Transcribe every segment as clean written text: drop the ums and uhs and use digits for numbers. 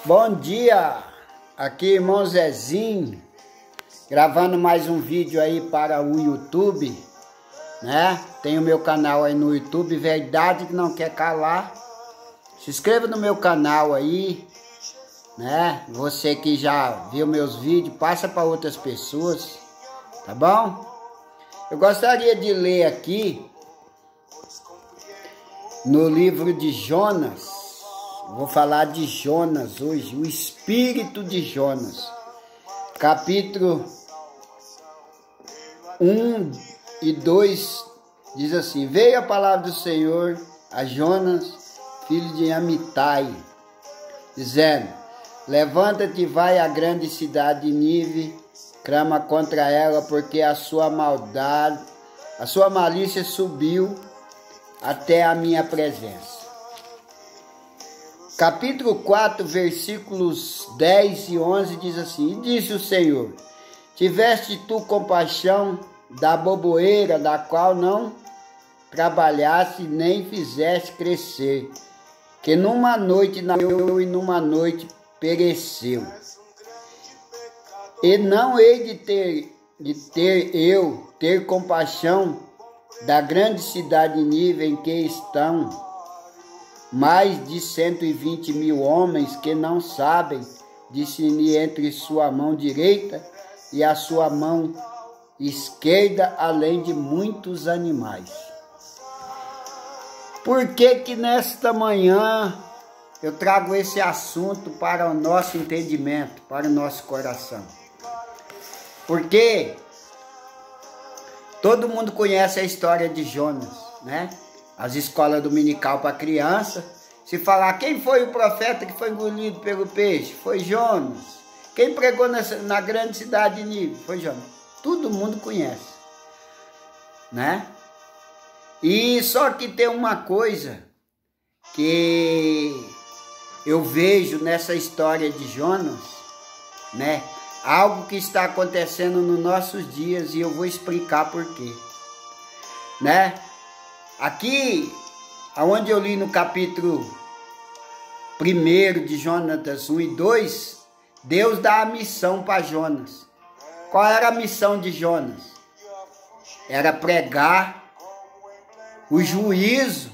Bom dia, aqui irmão Zezinho, gravando mais um vídeo aí para o YouTube, né? Tem o meu canal aí no YouTube, Verdade que Não Quer Calar. Se inscreva no meu canal aí, né? Você que já viu meus vídeos, passa para outras pessoas, tá bom? Eu gostaria de ler aqui no livro de Jonas. Vou falar de Jonas hoje, o espírito de Jonas. Capítulo 1 e 2 diz assim: Veio a palavra do Senhor a Jonas, filho de Amitai, dizendo: Levanta-te e vai à grande cidade de Nínive, clama contra ela, porque a sua maldade, a sua malícia subiu até a minha presença. Capítulo 4, versículos 10 e 11 diz assim: E disse o Senhor: Tiveste tu compaixão da boboeira, da qual não trabalhaste nem fizeste crescer, que numa noite nasceu e numa noite pereceu. E não hei de ter compaixão da grande cidade de Nínive, em que estão mais de 120 mil homens que não sabem discernir entre sua mão direita e a sua mão esquerda, além de muitos animais. Por que nesta manhã eu trago esse assunto para o nosso entendimento, para o nosso coração? Porque todo mundo conhece a história de Jonas, né? As escolas dominical para criança, se falar quem foi o profeta que foi engolido pelo peixe, foi Jonas. Quem pregou na grande cidade de Nínive, foi Jonas. Todo mundo conhece, né? E só que tem uma coisa que eu vejo nessa história de Jonas, né? Algo que está acontecendo nos nossos dias, e eu vou explicar por quê, né? Aqui, onde eu li no capítulo 1 de Jonas 1 e 2, Deus dá a missão para Jonas. Qual era a missão de Jonas? Era pregar o juízo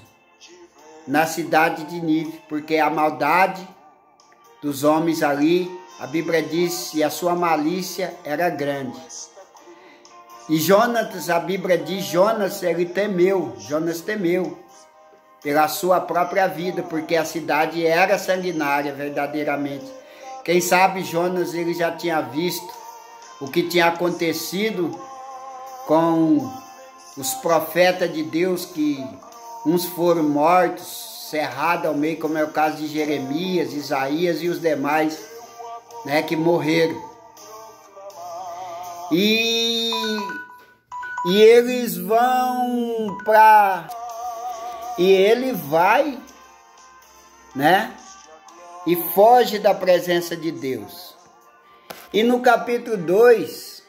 na cidade de Nínive, porque a maldade dos homens ali, a Bíblia diz, e a sua malícia era grande. E Jonas, a Bíblia diz, Jonas temeu pela sua própria vida, porque a cidade era sanguinária verdadeiramente. Quem sabe Jonas, ele já tinha visto o que tinha acontecido com os profetas de Deus, que uns foram mortos, cerrados ao meio, como é o caso de Jeremias, Isaías e os demais, né, que morreram. E eles vão para... E ele vai, né? E foge da presença de Deus. E no capítulo 2,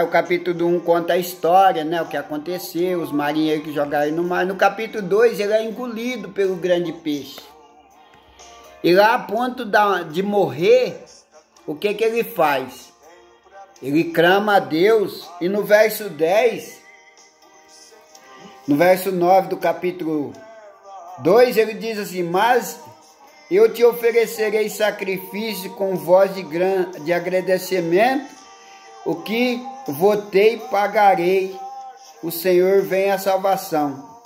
o capítulo 1 conta a história, né? O que aconteceu, os marinheiros que jogaram no mar. No capítulo 2, ele é engolido pelo grande peixe. E lá, a ponto de morrer, o que ele faz? Ele clama a Deus, e no verso 10, no verso 9 do capítulo 2, ele diz assim: Mas eu te oferecerei sacrifício com voz de agradecimento, o que votei pagarei, o Senhor vem a salvação.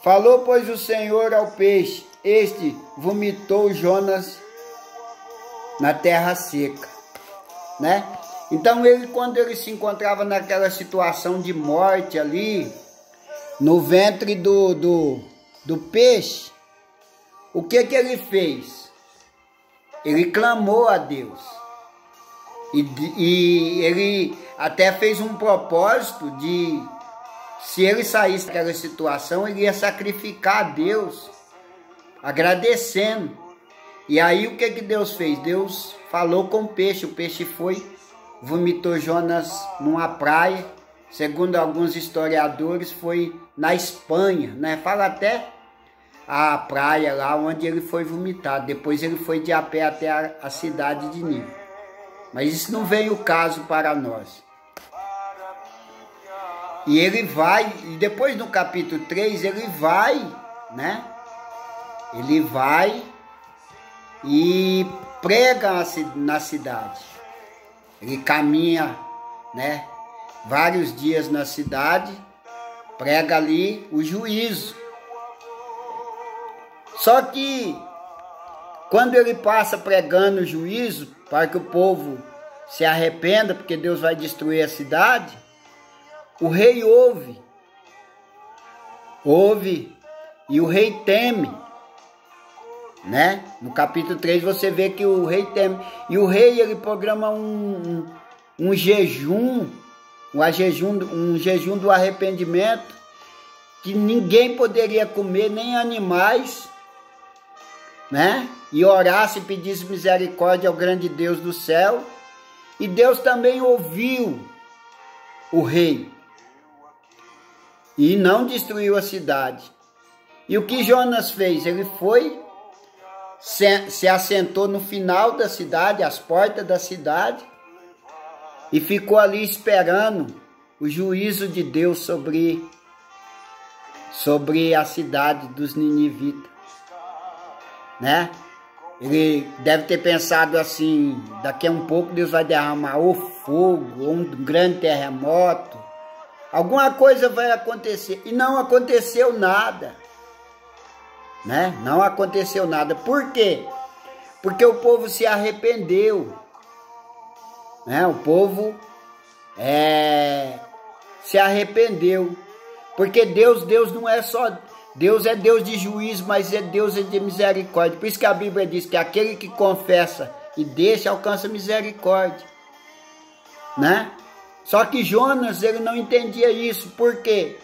Falou, pois, o Senhor ao peixe, este vomitou Jonas na terra seca, né? Então quando ele se encontrava naquela situação de morte ali, no ventre do peixe, o que ele fez? Ele clamou a Deus. E ele até fez um propósito de, se ele saísse daquela situação, ele ia sacrificar a Deus, agradecendo. E aí o que Deus fez? Deus falou com o peixe foi, vomitou Jonas numa praia. Segundo alguns historiadores, foi na Espanha, né? Fala até a praia lá onde ele foi vomitado. Depois ele foi de a pé até a cidade de Nínive. Mas isso não vem o caso para nós. E ele vai, e depois no capítulo 3, ele vai, né? Ele vai e prega na cidade. Ele caminha, né? Vários dias na cidade, prega ali o juízo. Só que quando ele passa pregando o juízo, para que o povo se arrependa, porque Deus vai destruir a cidade, o rei ouve, e o rei teme, né? No capítulo 3 você vê que o rei teme, e o rei ele programa um jejum do arrependimento, que ninguém poderia comer, nem animais, né? E orasse e pedisse misericórdia ao grande Deus do céu. E Deus também ouviu o rei e não destruiu a cidade. E o que Jonas fez? Ele foi, se assentou no final da cidade, às portas da cidade, e ficou ali esperando o juízo de Deus sobre a cidade dos ninivitas, né? Ele deve ter pensado assim, daqui a um pouco Deus vai derramar ou fogo, ou um grande terremoto, alguma coisa vai acontecer. E não aconteceu nada, né? Não aconteceu nada. Por quê? Porque o povo se arrependeu, né? O povo se arrependeu. Porque Deus não é só... Deus é Deus de juízo, mas Deus é de misericórdia. Por isso que a Bíblia diz que aquele que confessa e deixa, alcança misericórdia, né? Só que Jonas, ele não entendia isso. Por quê?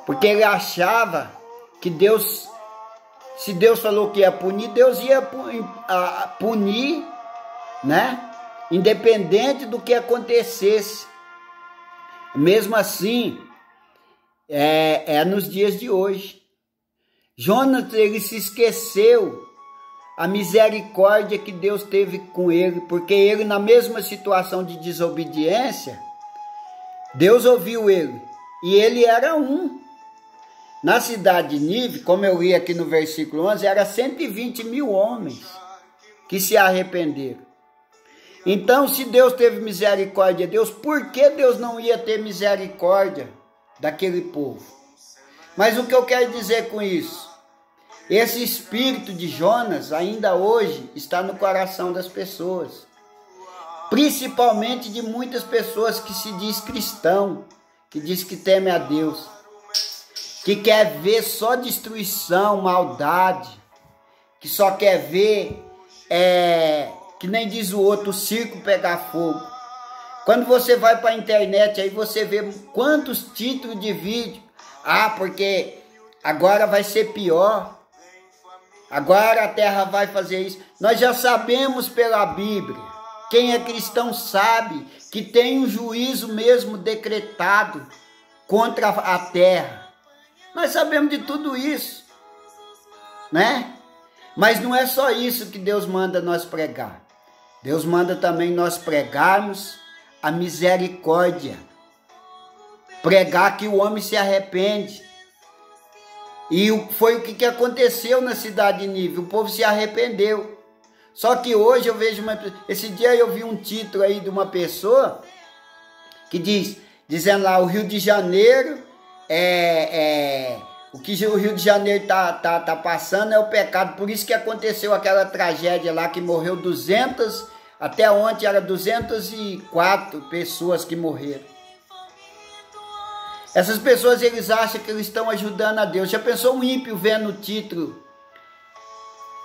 Porque ele achava que Deus, se Deus falou que ia punir, Deus ia punir, né? Independente do que acontecesse. Mesmo assim, nos dias de hoje. Jonas, ele se esqueceu a misericórdia que Deus teve com ele, porque ele, na mesma situação de desobediência, Deus ouviu ele, e ele era um. Na cidade de Nínive, como eu li aqui no versículo 11, era 120 mil homens que se arrependeram. Então, se Deus teve misericórdia de Deus, por que Deus não ia ter misericórdia daquele povo? Mas o que eu quero dizer com isso? Esse espírito de Jonas ainda hoje está no coração das pessoas, principalmente de muitas pessoas que se diz cristão, que diz que teme a Deus, que quer ver só destruição, maldade, que só quer ver, que nem diz o outro, o circo pegar fogo. Quando você vai para a internet, aí você vê quantos títulos de vídeo. Porque agora vai ser pior. Agora a terra vai fazer isso. Nós já sabemos pela Bíblia. Quem é cristão sabe que tem um juízo mesmo decretado contra a terra. Nós sabemos de tudo isso, né? Mas não é só isso que Deus manda nós pregar. Deus manda também nós pregarmos a misericórdia, pregar que o homem se arrepende. E foi o que aconteceu na cidade de Nínive, o povo se arrependeu. Só que hoje eu vejo, esse dia eu vi um título aí de uma pessoa que dizendo lá, o Rio de Janeiro, o que o Rio de Janeiro tá passando é o pecado, por isso que aconteceu aquela tragédia lá que morreu 200, até ontem era 204 pessoas que morreram. Essas pessoas, eles acham que eles estão ajudando a Deus. Já pensou um ímpio vendo o título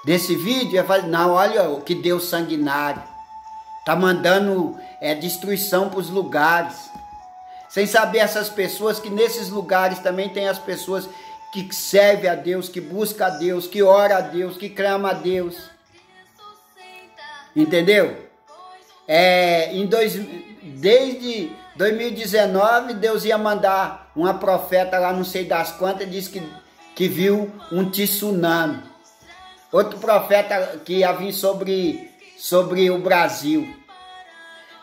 desse vídeo? Ele fala, não, olha o que Deus sanguinário. Está mandando destruição para os lugares. Sem saber essas pessoas que nesses lugares também tem as pessoas que servem a Deus, que buscam a Deus, que oram a Deus, que clamam a Deus. Entendeu? Desde 2019, Deus ia mandar uma profeta lá, não sei das quantas, disse que viu um tsunami. Outro profeta que ia vir sobre o Brasil.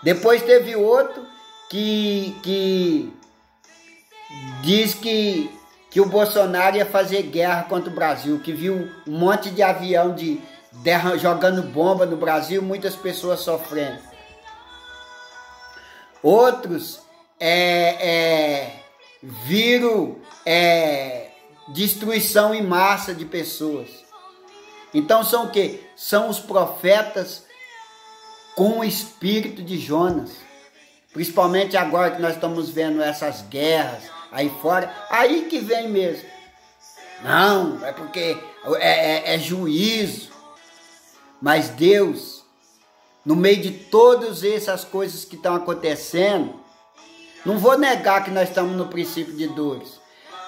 Depois teve outro que diz que o Bolsonaro ia fazer guerra contra o Brasil, que viu um monte de avião jogando bomba no Brasil, muitas pessoas sofrendo. Outros viram destruição em massa de pessoas. Então são o quê? São os profetas com o espírito de Jonas. Principalmente agora que nós estamos vendo essas guerras aí fora, aí que vem mesmo. Não, é porque é juízo. Mas Deus, no meio de todas essas coisas que estão acontecendo, não vou negar que nós estamos no princípio de dores,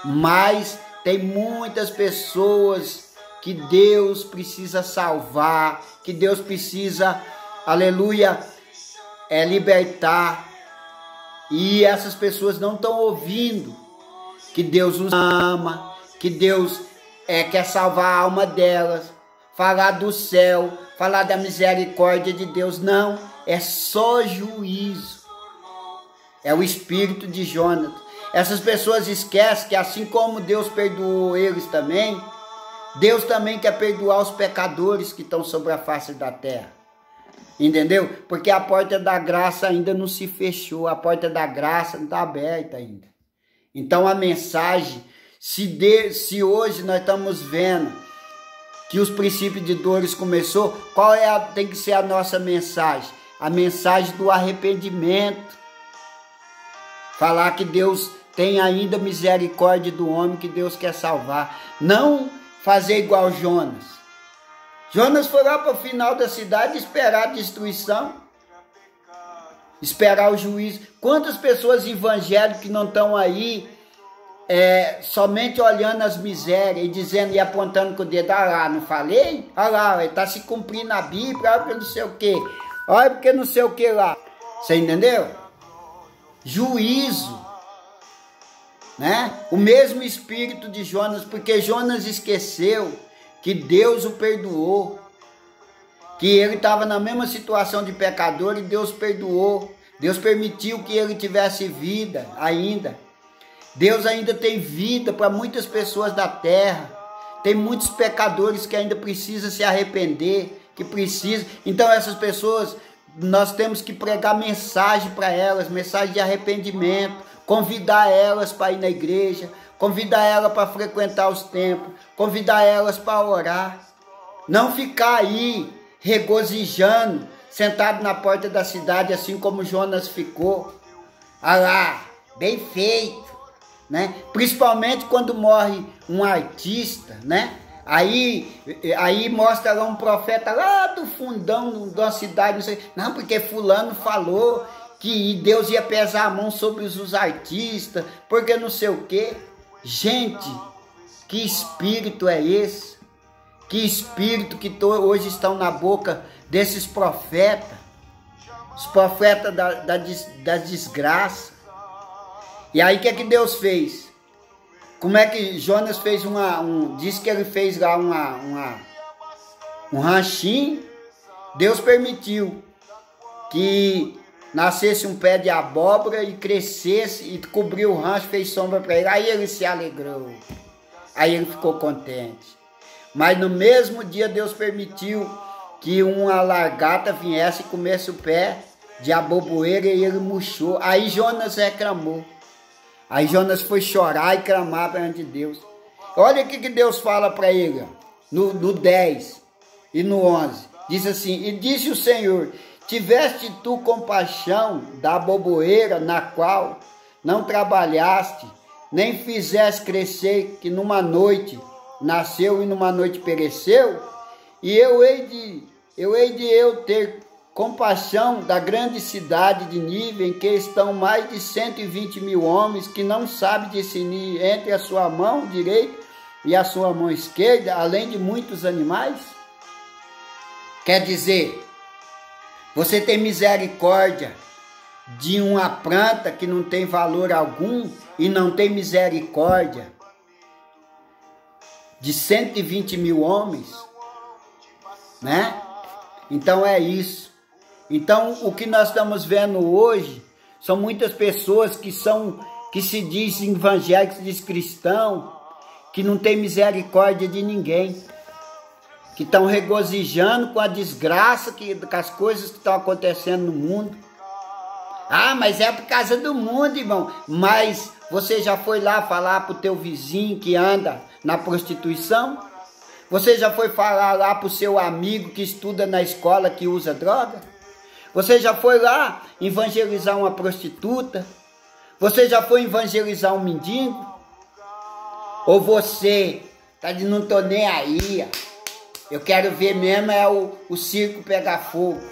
mas tem muitas pessoas que Deus precisa salvar, que Deus precisa, aleluia, libertar. E essas pessoas não estão ouvindo que Deus os ama, que Deus quer salvar a alma delas, falar do céu, falar da misericórdia de Deus. Não, é só juízo. É o espírito de Jonas. Essas pessoas esquecem que assim como Deus perdoou eles também, Deus também quer perdoar os pecadores que estão sobre a face da terra. Entendeu? Porque a porta da graça ainda não se fechou, a porta da graça não está aberta ainda. Então a mensagem, se hoje nós estamos vendo que os princípios de dores começou, qual tem que ser a nossa mensagem? A mensagem do arrependimento. Falar que Deus tem ainda misericórdia do homem, que Deus quer salvar. Não fazer igual Jonas. Jonas foi lá para o final da cidade esperar a destruição, esperar o juízo. Quantas pessoas evangélicas que não estão aí somente olhando as misérias e dizendo e apontando com o dedo, ah lá, não falei? Ah lá, está se cumprindo a Bíblia, olha porque não sei o que, olha porque não sei o que lá. Você entendeu? Juízo, né? O mesmo espírito de Jonas, porque Jonas esqueceu que Deus o perdoou, que ele estava na mesma situação de pecador e Deus perdoou. Deus permitiu que ele tivesse vida ainda. Deus ainda tem vida para muitas pessoas da terra. Tem muitos pecadores que ainda precisam se arrepender, que precisam. Então essas pessoas, nós temos que pregar mensagem para elas, mensagem de arrependimento, convidar elas para ir na igreja, convidar elas para frequentar os templos, convidar elas para orar. Não ficar aí regozijando, sentado na porta da cidade, assim como Jonas ficou. Ah lá, bem feito, né? Principalmente quando morre um artista, né? Aí mostra lá um profeta lá do fundão de uma cidade, não sei. Não, porque fulano falou que Deus ia pesar a mão sobre os artistas, porque não sei o quê. Gente, que espírito é esse? Que espírito que hoje estão na boca desses profetas? Os profetas da desgraça. E aí o que Deus fez? Como é que Jonas fez diz que ele fez lá um ranchinho. Deus permitiu que nascesse um pé de abóbora e crescesse e cobriu o rancho, fez sombra para ele. Aí ele se alegrou. Aí ele ficou contente. Mas no mesmo dia Deus permitiu que uma lagarta viesse e comesse o pé de aboboeira e ele murchou. Aí Jonas reclamou. Aí Jonas foi chorar e clamar perante Deus. Olha o que Deus fala para ele, no 10 e no 11. Diz assim: e disse o Senhor: tiveste tu compaixão da aboboeira na qual não trabalhaste, nem fizeste crescer, que numa noite nasceu e numa noite pereceu? E eu hei de ter compaixão da grande cidade de Nínive, em que estão mais de 120 mil homens, que não sabem discernir entre a sua mão direita e a sua mão esquerda, além de muitos animais? Quer dizer, você tem misericórdia de uma planta que não tem valor algum e não tem misericórdia de 120 mil homens, né? Então é isso. Então o que nós estamos vendo hoje são muitas pessoas que se dizem evangélicos, se dizem cristãos, que não tem misericórdia de ninguém, que estão regozijando com a desgraça, com as coisas que estão acontecendo no mundo. Ah, mas é por causa do mundo, irmão. Mas você já foi lá falar pro teu vizinho que anda na prostituição? Você já foi falar lá pro seu amigo que estuda na escola que usa droga? Você já foi lá evangelizar uma prostituta? Você já foi evangelizar um mendigo? Ou você tá de não tô nem aí, ó. Eu quero ver mesmo é o circo pegar fogo.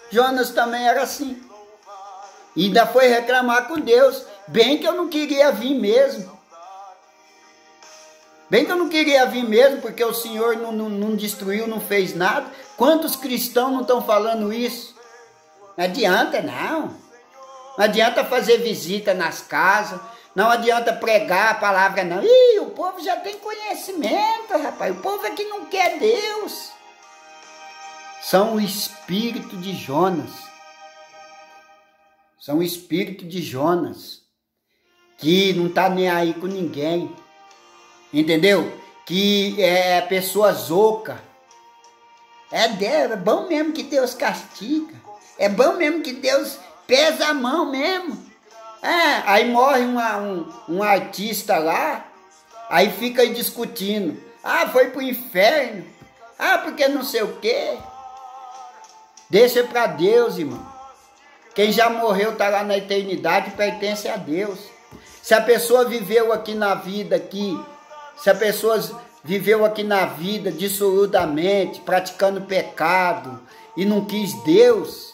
Jonas também era assim. E ainda foi reclamar com Deus. Bem que eu não queria vir mesmo. Bem que eu não queria vir mesmo, porque o Senhor não destruiu, não fez nada. Quantos cristãos não estão falando isso? Não adianta, não. Não adianta fazer visita nas casas. Não adianta pregar a palavra, não. Ih, o povo já tem conhecimento, rapaz. O povo é que não quer Deus. São o espírito de Jonas. São o espírito de Jonas. Que não está nem aí com ninguém. Entendeu? Que é pessoas ocas. É bom mesmo que Deus castiga. É bom mesmo que Deus pesa a mão mesmo. Aí morre um artista lá, aí fica aí discutindo. Ah, foi pro inferno. Ah, porque não sei o quê. Deixa pra Deus, irmão. Quem já morreu tá lá na eternidade, pertence a Deus. Se a pessoa viveu aqui na vida, se a pessoa viveu aqui na vida dissolutamente, praticando pecado e não quis Deus,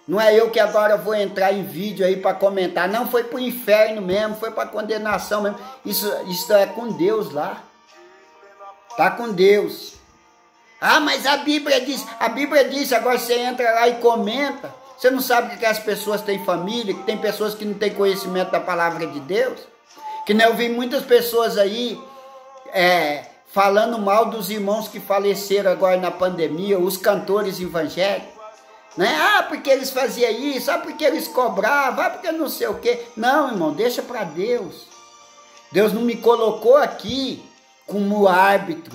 não é eu que agora vou entrar em vídeo aí para comentar. Não, foi para o inferno mesmo, foi para condenação mesmo. Isso é com Deus lá. Tá com Deus. Ah, mas a Bíblia diz, agora você entra lá e comenta. Você não sabe que as pessoas têm família, que tem pessoas que não têm conhecimento da palavra de Deus? Que nem eu vi muitas pessoas aí falando mal dos irmãos que faleceram agora na pandemia, os cantores evangélicos. Né? Ah, porque eles faziam isso, ah, porque eles cobravam, ah, porque não sei o quê. Não, irmão, deixa para Deus. Deus não me colocou aqui como árbitro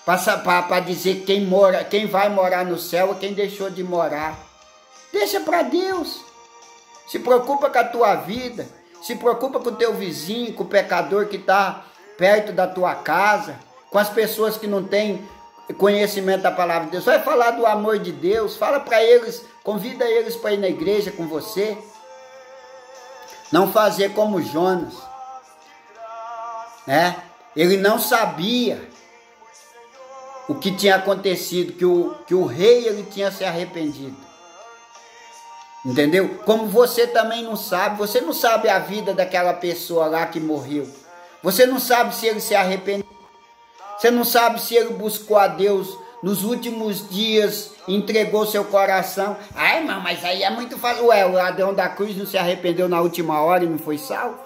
para dizer quem vai morar no céu ou quem deixou de morar. Deixa para Deus. Se preocupa com a tua vida, se preocupa com o teu vizinho, com o pecador que está perto da tua casa, com as pessoas que não têm conhecimento da palavra de Deus. Vai falar do amor de Deus, fala para eles, convida eles para ir na igreja com você. Não fazer como Jonas, né? Ele não sabia o que tinha acontecido, que o rei ele tinha se arrependido. Entendeu? Como você também não sabe, você não sabe a vida daquela pessoa lá que morreu. Você não sabe se ele se arrependeu. Você não sabe se ele buscou a Deus nos últimos dias, entregou seu coração. Ai, irmão, mas aí é muito fácil. Ué, o ladrão da cruz não se arrependeu na última hora e não foi salvo?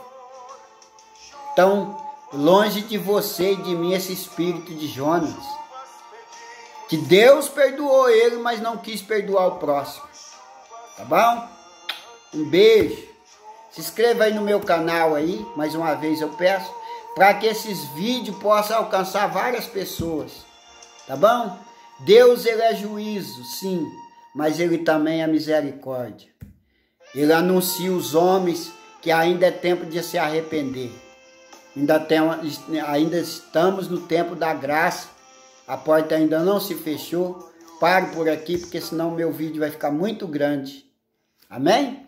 Então, longe de você e de mim esse espírito de Jonas. Que Deus perdoou ele, mas não quis perdoar o próximo. Tá bom? Um beijo. Se inscreva aí no meu canal aí, mais uma vez eu peço, para que esses vídeos possam alcançar várias pessoas, tá bom? Deus, ele é juízo, sim, mas ele também é misericórdia. Ele anuncia os homens que ainda é tempo de se arrepender. Ainda estamos no tempo da graça, a porta ainda não se fechou. Pare por aqui, porque senão meu vídeo vai ficar muito grande. Amém?